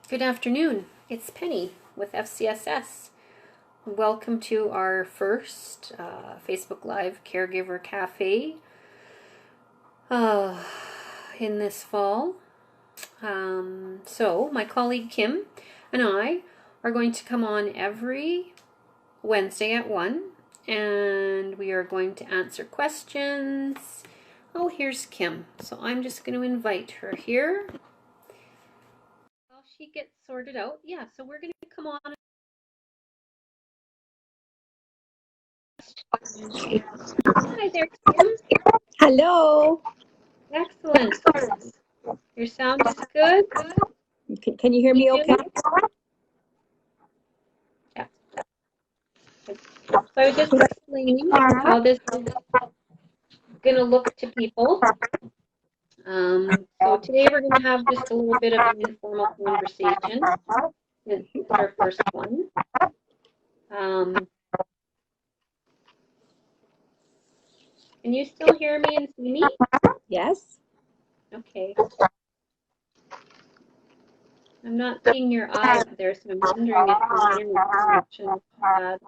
Good afternoon. It's Penny with FCSS. Welcome to our first Facebook Live Caregiver Café in this fall. So my colleague Kim and I are going to come on every Wednesday at 1, and we are going to answer questions. Oh, here's Kim. So I'm just going to invite her here. She gets sorted out. Yeah, so we're going to come on. Hi there, Kim. Hello. Excellent. Your sound is good. Can you hear me okay? Yeah. So I was just explaining how this is going to look to people. So today we're going to have just a little bit of an informal conversation. It's our first one. Can you still hear me and see me? Yes. Okay. I'm not seeing your eye up there, so I'm wondering if the internet connection is bad.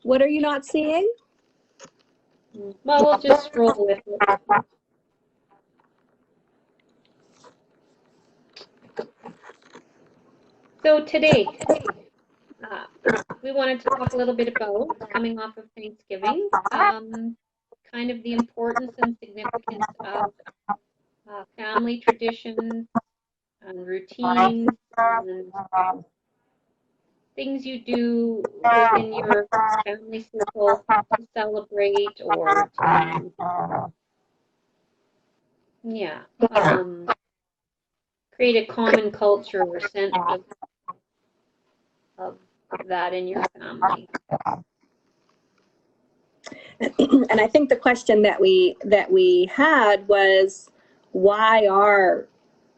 What are you not seeing? Well, we'll just roll with it. So today, we wanted to talk a little bit about, coming off of Thanksgiving, kind of the importance and significance of family traditions and routines and things you do within your family circle to celebrate or to, create a common culture or sense of that in your family. And I think the question that we had was, why are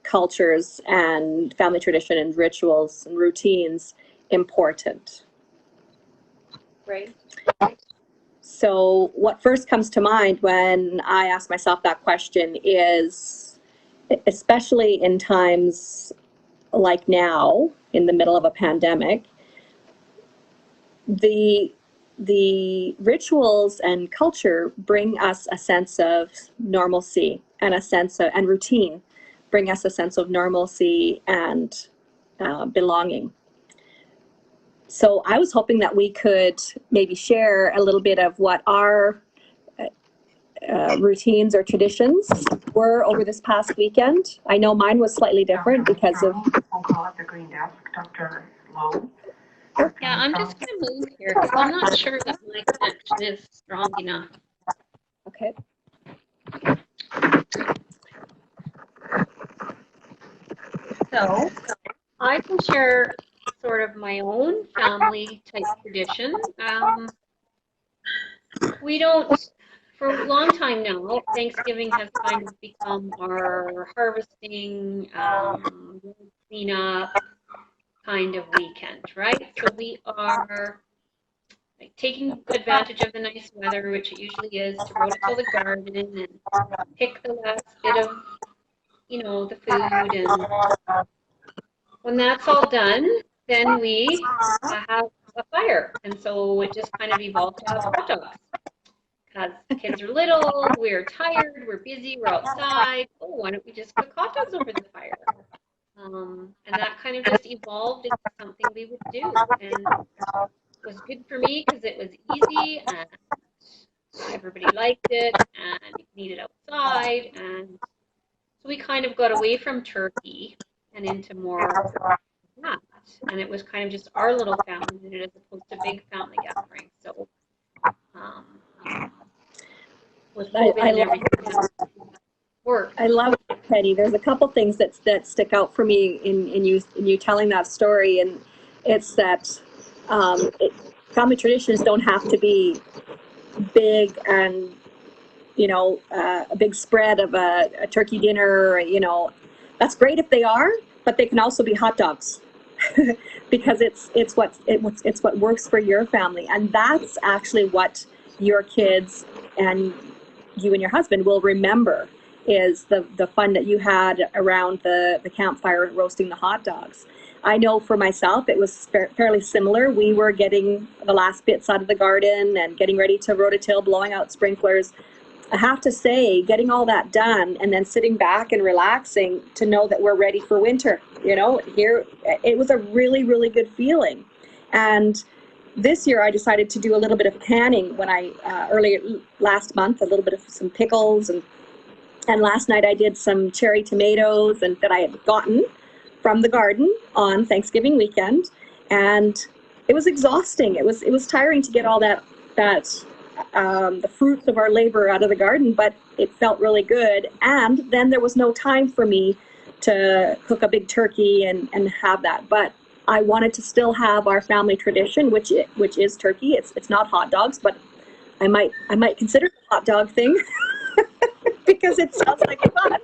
cultures and family tradition and rituals and routines important? Right. So what first comes to mind when I ask myself that question is, especially in times like now, in the middle of a pandemic, the rituals and culture bring us a sense of normalcy and a sense of, and routine bring us a sense of normalcy and belonging. So I was hoping that we could maybe share a little bit of what our routines or traditions were over this past weekend. I know mine was slightly different because of... Dr. Lowe. Yeah, I'm just going to move here because I'm not sure that my connection is strong enough. Okay. So I can share sort of my own family type tradition. We don't, for a long time now, Thanksgiving has kind of become our harvesting, cleanup kind of weekend, right? So we are like taking advantage of the nice weather, which it usually is, to rototill the garden and pick the last bit of, the food. And when that's all done, then we have a fire. And so it just kind of evolved to have hot dogs. Because kids are little, we're tired, we're busy, we're outside. Oh, why don't we just cook hot dogs over the fire? And that kind of just evolved into something we would do. And it was good for me because it was easy and everybody liked it and you can eat it outside. And so we kind of got away from turkey and into more that. And it was kind of just our little family unit as opposed to big family gatherings. So with COVID and everything worked. I love it, Penny. There's a couple things that stick out for me in you telling that story, and it's that family traditions don't have to be big and a big spread of a turkey dinner. That's great if they are, but they can also be hot dogs because it's what works for your family, and that's actually what your kids and you and your husband will remember is the fun that you had around the campfire roasting the hot dogs. I know for myself, it was fairly similar. We were getting the last bits out of the garden and getting ready to rototill, blowing out sprinklers. I have to say, getting all that done and then sitting back and relaxing to know that we're ready for winter, here, it was a really, really good feeling. And this year I decided to do a little bit of canning when earlier last month, a little bit of some pickles. And last night I did some cherry tomatoes and that I had gotten from the garden on Thanksgiving weekend. And it was exhausting. It was tiring to get all that the fruits of our labor out of the garden, but it felt really good. And then there was no time for me to cook a big turkey and have that. But I wanted to still have our family tradition, which is turkey. It's not hot dogs, but I might consider the hot dog thing because it sounds like fun.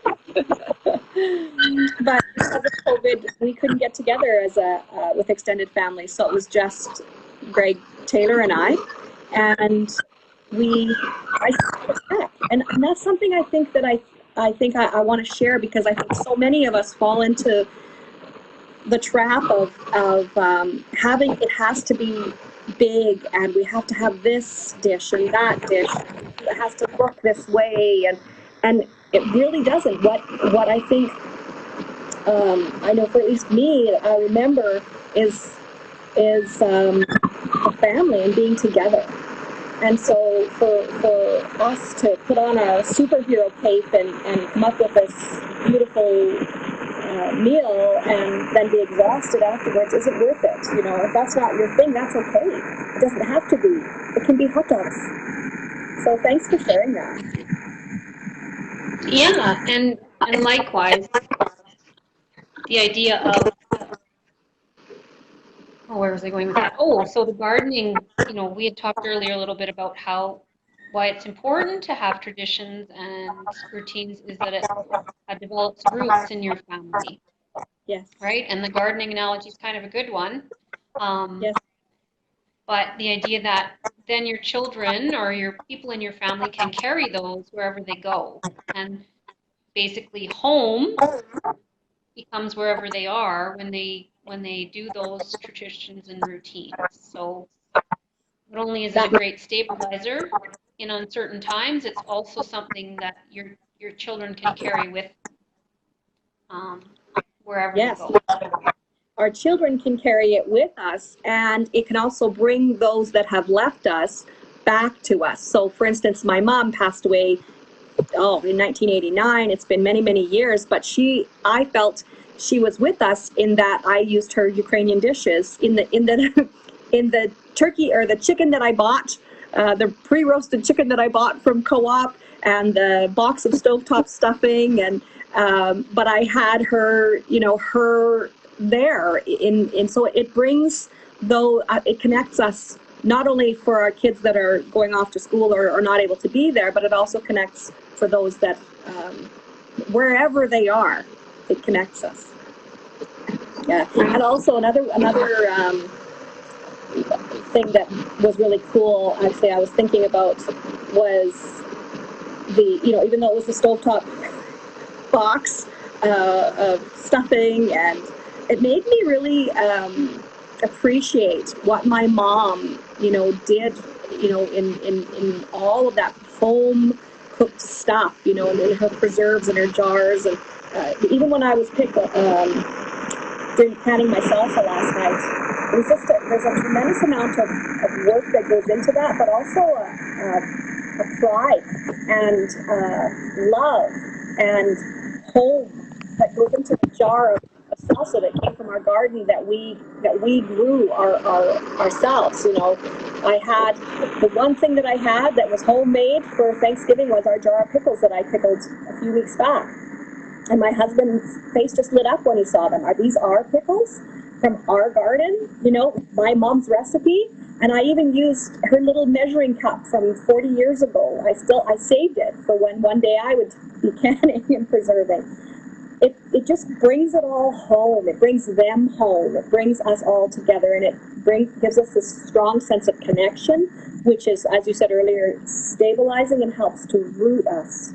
But because of COVID, we couldn't get together as with extended family, so it was just Greg Taylor and I. And I and that's something I think that I want to share, because I think so many of us fall into the trap of having it has to be big, and we have to have this dish and that dish. It has to look this way, and it really doesn't. What I think I know, for at least me, I remember is a family and being together. And so for us to put on our superhero cape and come up with this beautiful meal and then be exhausted afterwards isn't worth it. If that's not your thing, that's okay. It doesn't have to be. It can be hot dogs. So thanks for sharing that. Yeah, and likewise, the idea of, where was I going with that? Oh, so the gardening, we had talked earlier a little bit about why it's important to have traditions and routines, is that it develops roots in your family. Yes. Right? And the gardening analogy is kind of a good one. Yes. But the idea that then your children or your people in your family can carry those wherever they go. And basically home becomes wherever they are when they do those traditions and routines. So not only is it a great stabilizer in uncertain times, it's also something that your children can carry with wherever Yes. you go. Our children can carry it with us, and it can also bring those that have left us back to us. So, for instance, my mom passed away in 1989. It's been many, many years, but I felt she was with us in that I used her Ukrainian dishes in the in the turkey or the chicken that I bought, the pre-roasted chicken that I bought from Co-op, and the box of stovetop stuffing, and but I had her, her there so it brings, though it connects us not only for our kids that are going off to school or not able to be there, but it also connects for those that wherever they are, it connects us. Yeah. And also another thing that was really cool, actually, I was thinking about was even though it was the stovetop box of stuffing, and it made me really appreciate what my mom, did, in all of that home cooked stuff, in her preserves and her jars, and even when I was doing canning myself for last night, it was just there's a tremendous amount of work that goes into that, but also a pride and love and home that goes into the jar of salsa that came from our garden that we grew ourselves. I had the one thing that I had that was homemade for Thanksgiving was our jar of pickles that I pickled a few weeks back. And my husband's face just lit up when he saw them. Are these our pickles from our garden? My mom's recipe. And I even used her little measuring cup from 40 years ago. I saved it for when one day I would be canning and preserving. It just brings it all home. It brings them home. It brings us all together, and it gives us this strong sense of connection, which is, as you said earlier, stabilizing and helps to root us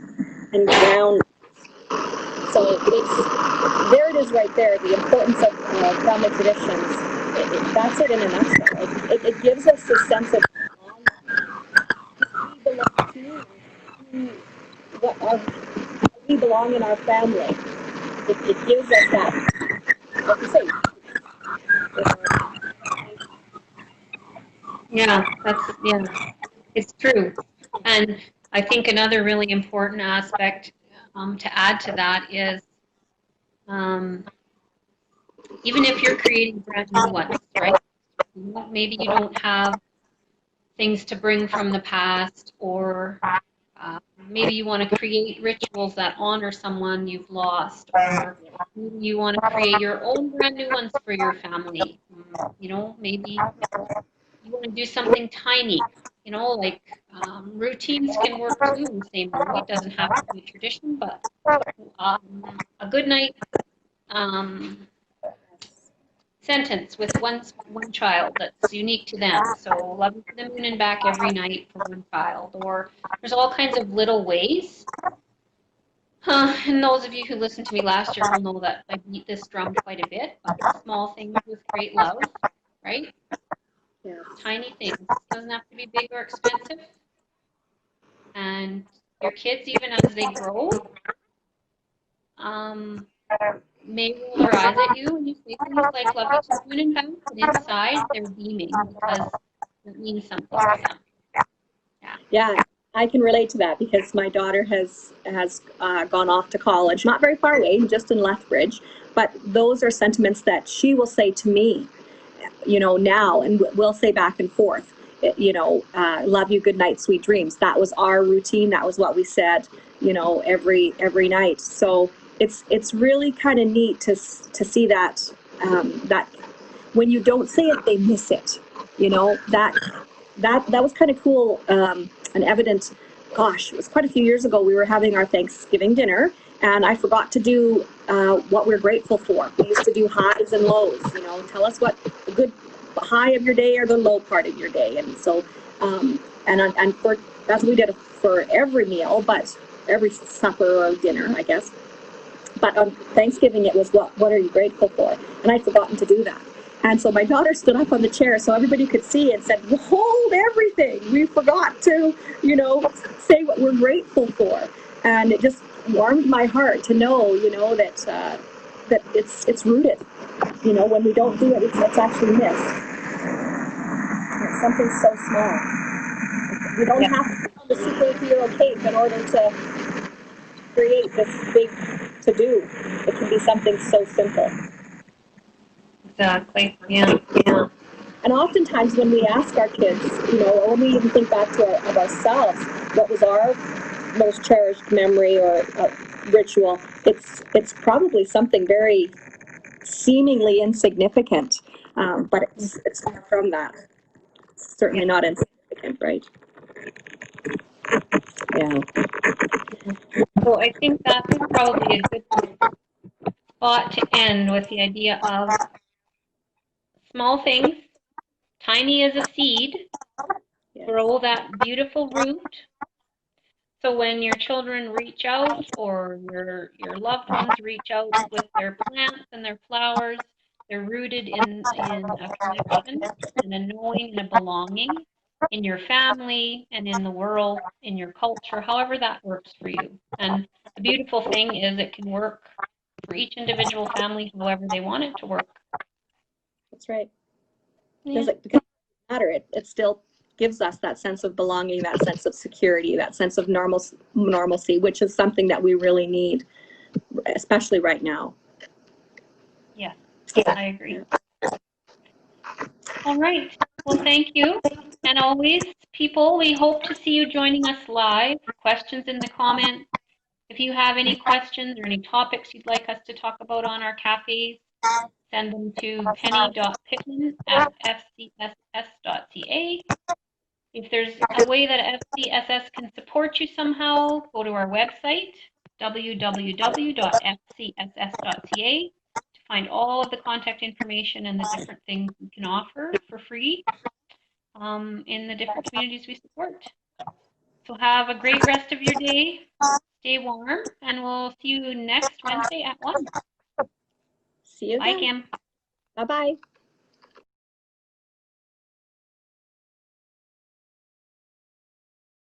and ground So there it is right there, the importance of family traditions. That's it in a nutshell. It gives us a sense of who we belong to, who, what our, we belong in our family. It gives us that, like you say. Yeah, it's true. And I think another really important aspect to add to that is um, even if you're creating brand new ones, right? Maybe you don't have things to bring from the past, or maybe you want to create rituals that honor someone you've lost, or maybe you want to create your own brand new ones for your family. Maybe you want to do something tiny, like routines can work too in the same way. It doesn't have to be a tradition, but a good night um, sentence with one child that's unique to them. So love you to the moon and back every night for one child. Or there's all kinds of little ways. And those of you who listened to me last year will know that I beat this drum quite a bit, but small things with great love, right? Yeah. Tiny things. Doesn't have to be big or expensive. And your kids, even as they grow, may roll their eyes at you and you say things like love you to the moon and back, and inside they're beaming because it means something to them. Yeah, I can relate to that because my daughter has gone off to college, not very far away, just in Lethbridge. But those are sentiments that she will say to me, now, and we'll say back and forth. Love you, good night, sweet dreams. That was our routine. That was what we said, every night. So it's really kind of neat to see that that when you don't say it, they miss it. That was kind of cool and evident. Gosh, it was quite a few years ago. We were having our Thanksgiving dinner, and I forgot to do what we're grateful for. We used to do highs and lows. Tell us what the good high of your day or the low part of your day. And so, and for that's what we did for every meal, but every supper or dinner, I guess. But on Thanksgiving, it was what are you grateful for? And I'd forgotten to do that. And so my daughter stood up on the chair so everybody could see and said, hold everything. We forgot to, say what we're grateful for. And it just warmed my heart to know, that it's rooted. When we don't do it, it's actually missed. It's something so small. We don't have to be on the superhero cape in order to create this big to-do. It can be something so simple. Exactly. Yeah. And oftentimes when we ask our kids, or when we even think back of ourselves, what was our most cherished memory or ritual, it's probably something very seemingly insignificant, but it's far from that. It's certainly not insignificant, right? Yeah. So I think that's probably a good spot to end with the idea of small things, tiny as a seed, grow that beautiful root. So when your children reach out or your loved ones reach out with their plants and their flowers, they're rooted in a connection and a knowing and a belonging in your family and in the world, in your culture, however that works for you. And the beautiful thing is it can work for each individual family however they want it to work. That's right. Yeah. Because it doesn't matter. It still gives us that sense of belonging, that sense of security, that sense of normalcy, which is something that we really need, especially right now. Yeah, I agree. All right. Well, thank you. And always, people, we hope to see you joining us live. Questions in the comments. If you have any questions or any topics you'd like us to talk about on our cafes, send them to penny.pittman@fcss.ca. If there's a way that FCSS can support you somehow, go to our website, www.fcss.ca, to find all of the contact information and the different things we can offer for free in the different communities we support. So have a great rest of your day. Stay warm, and we'll see you next Wednesday at 1. See you Bye, then. Kim. Bye-bye.